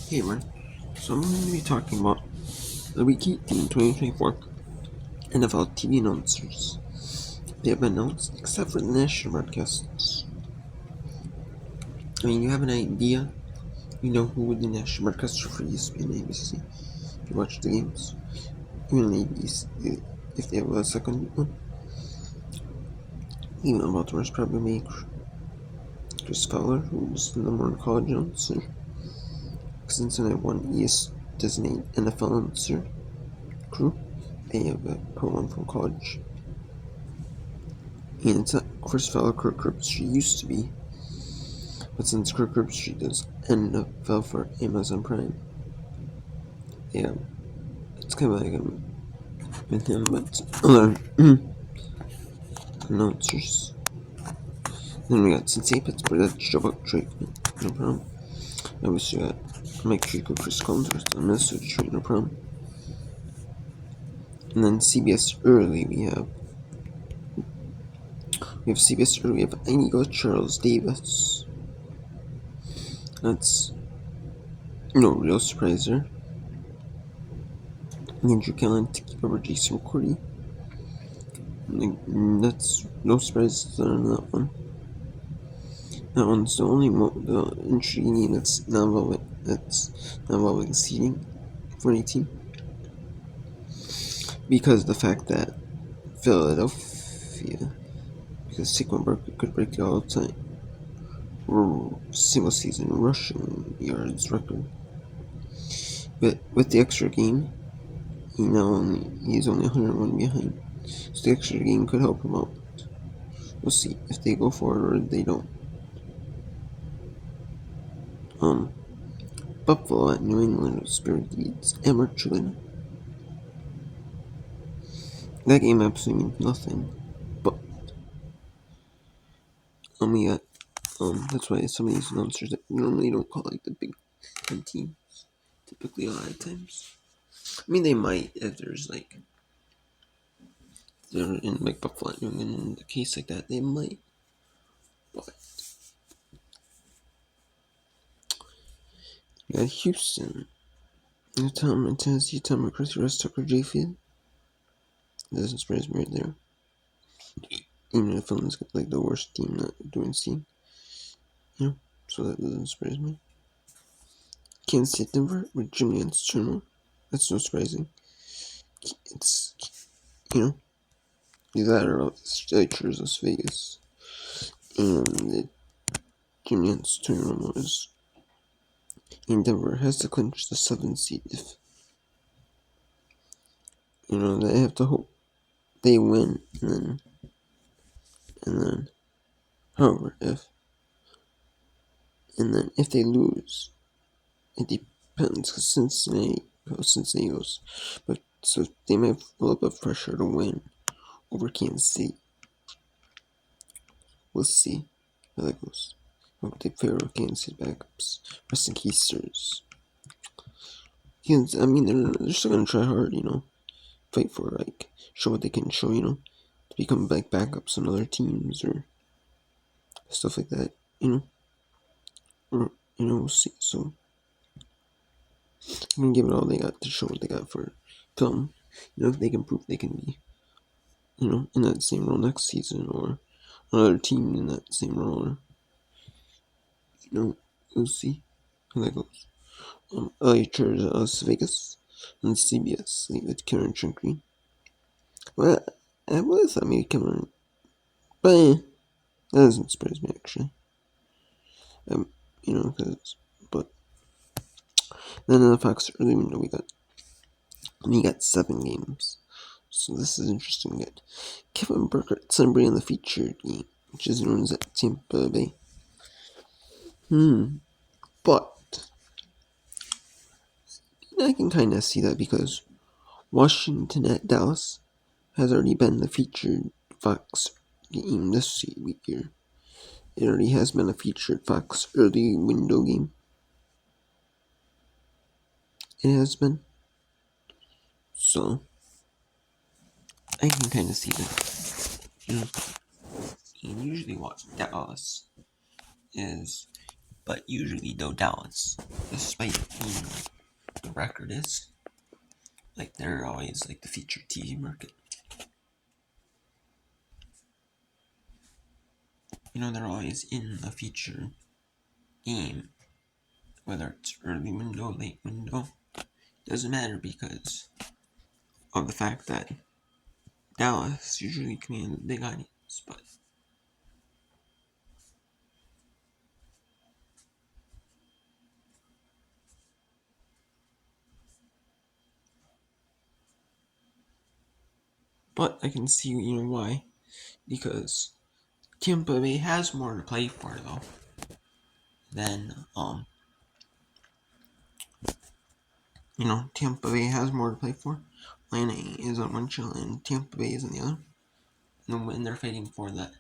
Hey man, so I'm going to be talking about the Week 18 2024 NFL TV announcers. They have been announced except for the national broadcasts. I mean, you have an idea, you know who the national broadcaster for ESPN and ABC. If you watch the games, even ABC, if they have a second one, even Baltimore's probably make Chris Fowler, who's the number one college announcer. Since I have one ES designated NFL announcer crew, they have a pro one from college. And it's not Chris Fowler, Kirk Herbstreit used to be, but since Kirk Herbstreit does NFL for Amazon Prime, yeah, it's kind of like with him, but other announcers. Then we got Cincinnati, Pittsburgh, that's Joe Buck, Drake, no problem. Obviously, got Mike Tirico, Chris Collinsworth, Minnesota Detroit, no problem. And then CBS early, we have CBS early, we have Inigo Charles Davis. That's no real surprise there. Andrew Callan, Tiki Barber, Jason McCourty. That's no surprises on that one. That one's the only the intriguing that's not involving seeding for any team. Because the fact that Philadelphia, because Saquon Barkley could break the all-time single season rushing yards record. But with the extra game, he's only 101 behind. So the extra game could help him out. We'll see if they go forward or they don't. Buffalo at New England Spirit leads Emerson. That game absolutely means nothing. But we got that's why some of these announcers that normally don't call like the Big Ten teams. Typically a lot of times. I mean they might if there's like they're in like Buffalo at New England in the case like that, they might. But we got Houston. Tennessee, Tom McCarthy, Russ Tucker, J Field. That doesn't surprise me right there. Even if Finland's got like the worst team not doing scene. Yeah, so that doesn't surprise me. Kansas City, Denver with Jimmy and Turner. That's no surprising. It's that or Stitchers Las Vegas. And the Jimmy and Turner was in Denver has to clinch the 7th seed if they have to hope they win and then however if they lose it depends because Cincinnati goes but so they might have a little bit of pressure to win over Kansas City. We'll see how that goes. Hope they pair with Kansas City backups. Rest in Keisters. I mean they're still gonna try hard, fight for like show what they can show, to become like backups on other teams or stuff like that, or we'll see. So I'm gonna give it all they got to show what they got for film. If they can prove they can be, in that same role next season or another team in that same role, or we'll see how that goes. LA Chargers at Las Vegas and CBS with Karen Green. Well, I would have thought maybe Cameron, but that doesn't surprise me actually. But then in the Fox early window we got 7 games. So this is interesting. We got Kevin Burkhardt, Sunbury in the featured game, which is known as at Tampa Bay. But I can kind of see that because Washington at Dallas has already been the featured Fox game this week here. It already has been a featured Fox early window game. It has been. So I can kind of see that. And usually what Dallas is But usually, though, Dallas, despite being like the record is, like they're always like the featured TV market. They're always in the featured game, whether it's early window, late window, doesn't matter because of the fact that Dallas usually commands a big audience, but I can see why, because Tampa Bay has more to play for though than Tampa Bay has more to play for. Atlanta is on one channel and Tampa Bay is on the other. And they're fighting for the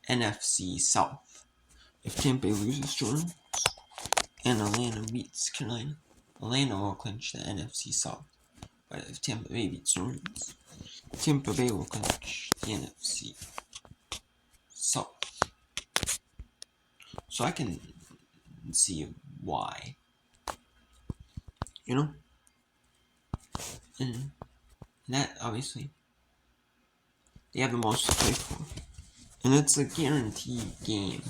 NFC South. If Tampa Bay loses to Orleans and Atlanta beats Carolina, Atlanta will clinch the NFC South. But if Tampa Bay beats Orleans, Tampa Bay will clinch the NFC South. So I can see why. And that obviously they have the most to play for. And it's a guaranteed game.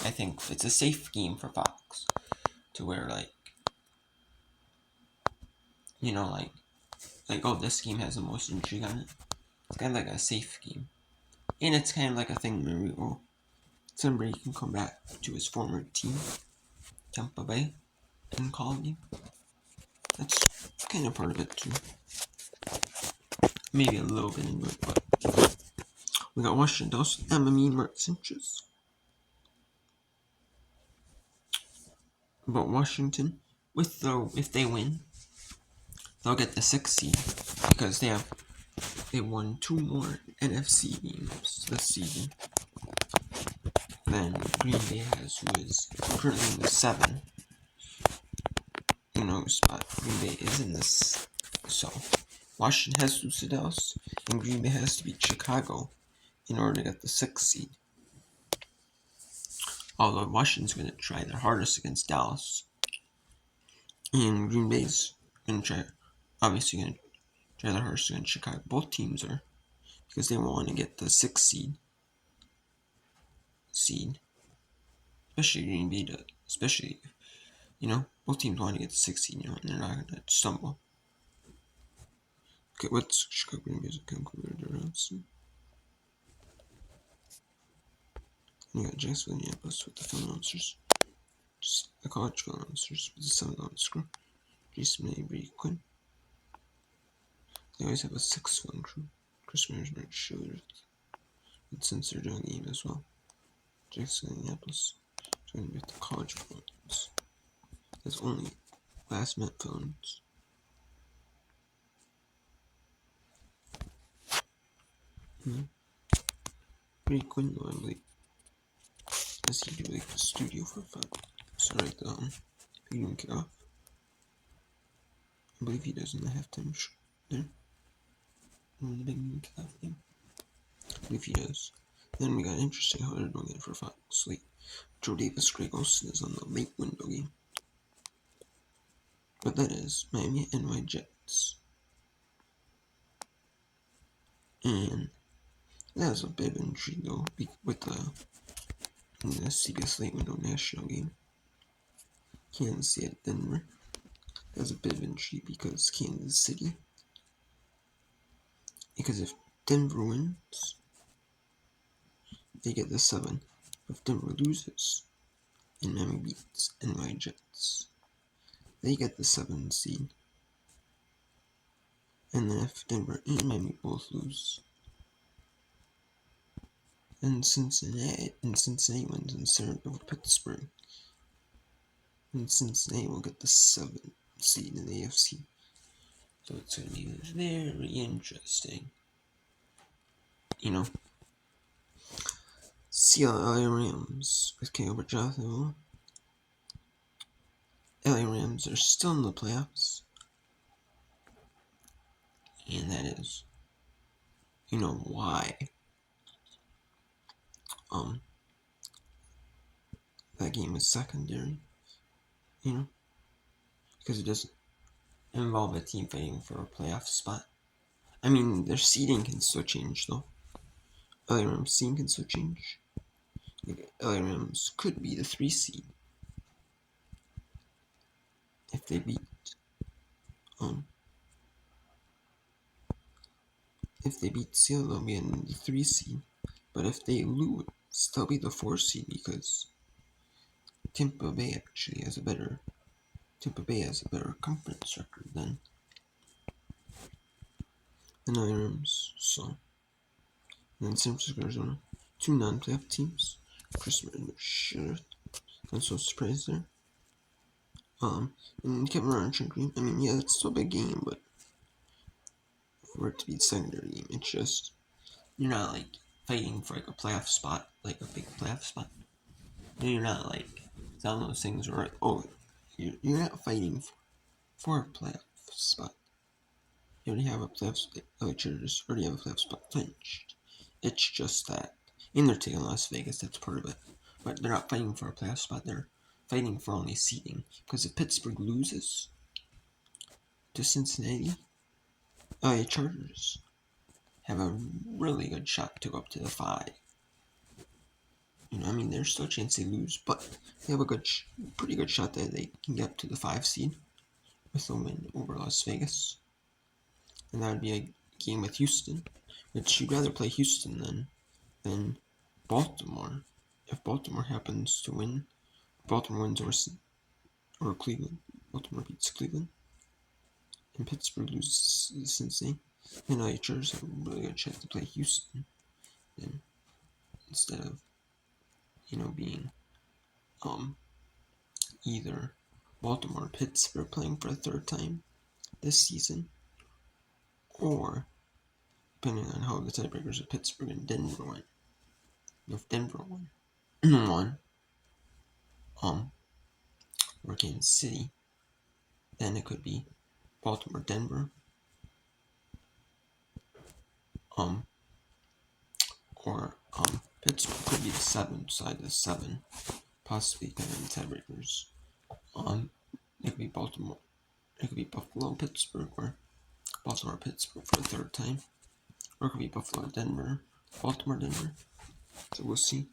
I think it's a safe game for Fox. To where oh, this game has the most intrigue on it. It's kind of like a safe game. And it's kind of like a thing where somebody can come back to his former team, Tampa Bay, and call a game. That's kind of part of it too. Maybe a little bit into it, but we got Washington Dallas, Emmy Mark Sanchez. But Washington, if they win, they'll get the 6th seed because they won 2 more NFC games this season than Green Bay has, who is currently in the 7. Spot Green Bay is in this. So Washington has to lose to Dallas, and Green Bay has to beat Chicago in order to get the 6th seed. Although Washington's going to try their hardest against Dallas, and Green Bay's going to obviously going to try their hardest against Chicago. Both teams are, because they want to get the 6th seed. Especially Green Bay, especially, both teams want to get the 6th seed, and they're not going to stumble. Okay, what's Chicago Green Bay's concluded around soon? You got Jacksonville, Minneapolis with the film announcers. Just the college film announcers with the 7th on the screen. Jason May, Quinn. They always have a 6th film crew. Chris Mears, Nerd Schiller. And since they're doing a game as well. Jacksonville, Minneapolis. Trying to get the college films. There's only last minute films. Pretty Quinn though, I believe. Does he do the studio for fun? Sorry, the beginning kickoff. I believe he does in the halftime show there. In the beginning kickoff game. I believe he does. Then we got interesting how they're doing it for Fox Slate. Joe Davis, Greg Olsen is on the late window game. But that is Miami NY Jets. And that was a bit of intrigue though with the CBS late window national game. Kansas City at Denver. That was a bit of intrigue because Kansas City. Because if Denver wins, they get the 7. If Denver loses and Miami beats NY Jets, they get the 7 seed. And then if Denver and Miami both lose, and Cincinnati wins instead of Pittsburgh, and Cincinnati will get the 7th seed in the AFC. So it's going to be very interesting. LA Rams with Caleb Johnson. LA Rams are still in the playoffs. And that is, why. that game is secondary, because it doesn't involve a team fighting for a playoff spot. I mean, their seeding can still change, though. LA Rams seeding can still change. LA Rams could be the 3 seed if they beat Seattle, they'll be in the 3 seed. But if they lose, they'll be the 4 seed because Tampa Bay has a better conference record than the Rams. So, and then San Francisco, Arizona, 2 non-playoff teams. Chris Martin, sure, I'm so surprised there. And Kevin Orange and Green. I mean, yeah, it's still a big game, but for it to be the secondary game, it's just you're not like fighting for like a playoff spot, like a big playoff spot. You're not like it's one of those things where you're not fighting for a playoff spot. You already have a playoff spot. Chargers already have a playoff spot clinched. It's just that in their taking Las Vegas, that's part of it. But they're not fighting for a playoff spot. They're fighting for only seeding. Because if Pittsburgh loses to Cincinnati, Chargers have a really good shot to go up to the 5. I mean, there's still a chance they lose, but they have a pretty good shot that they can get up to the 5 seed with a win over Las Vegas. And that would be a game with Houston, which you'd rather play Houston than Baltimore. If Baltimore happens to win, Baltimore wins or Cleveland. Baltimore beats Cleveland, and Pittsburgh loses Cincinnati. And the Chargers have a really good chance to play Houston, then instead of being either Baltimore or Pittsburgh playing for a 3rd time this season, or depending on how the tiebreakers of Pittsburgh and Denver went. If Denver won, or Kansas City, then it could be Baltimore, Denver, or Pittsburgh could be the 7th side of the 7, possibly depending on the tiebreakers. It could be Baltimore, it could be Buffalo, Pittsburgh, or Baltimore, Pittsburgh for the 3rd time, or it could be Buffalo, Denver, Baltimore, Denver. So we'll see.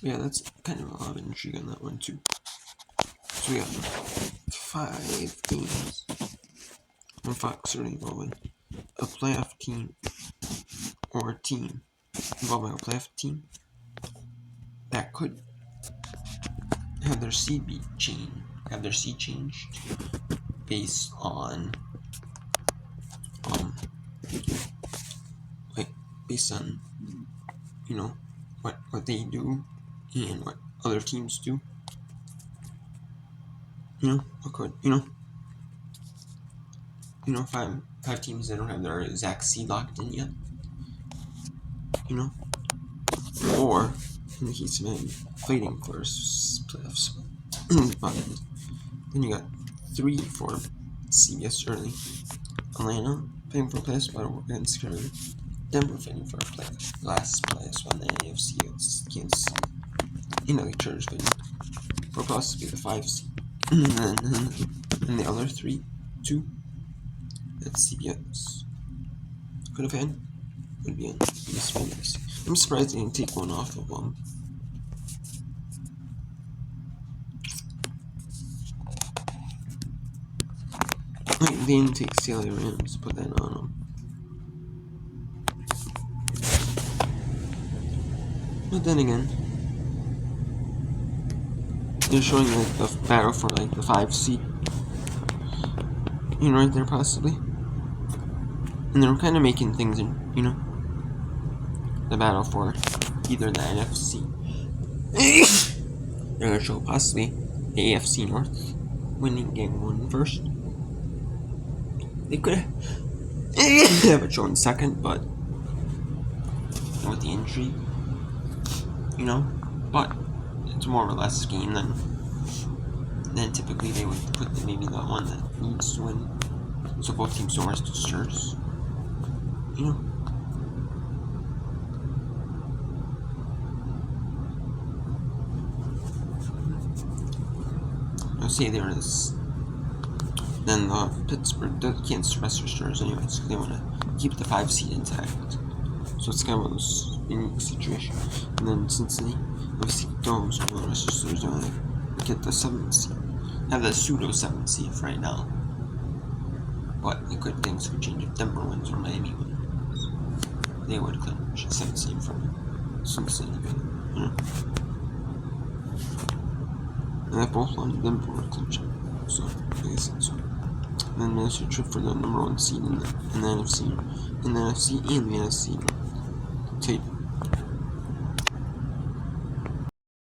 Yeah, that's kind of a lot of intrigue on that one too. So we got 5 games on Fox already involving a playoff team or a team involving a playoff team that could have their seed changed based on what they do and what other teams do. Five teams that don't have their exact seed locked in yet. Or in the case of him fighting for playoffs. But then you got 3 for CBS early. Atlanta fighting for a playoff spot against Carolina. Denver fighting for a last playoff spot in the AFC against Kansas City. The Chargers fighting for possibly the 5 seed. And the other 2 at CBS could have had would be on ESPN. I'm surprised they didn't take one off of them. They didn't take CLA Rams, put that on them. But then again, they're showing the battle for the 5 seed. Right there possibly. And they're kind of making things in, the battle for either the NFC. They're going to show possibly the AFC North winning game 1 first. They could have it shown second, but with the injury, but it's more or less game than typically they would put maybe the one that needs to win. So both teams don't rest to starters. say there is. Then Pittsburgh can't rest their stars anyways, because they want to keep the 5 seed intact. So it's kind of a unique situation. And then Cincinnati, if he goes, the rest of the stars don't get the 7th seed. Have the pseudo 7th seed for right now. But things could change if Denver wins or Miami wins. They would clinch a 7th seed from Cincinnati, you know. And if both won, Denver would clinch it. So, I guess that's so. And then Minnesota trip for the number 1 seed in the NFC and the NFC.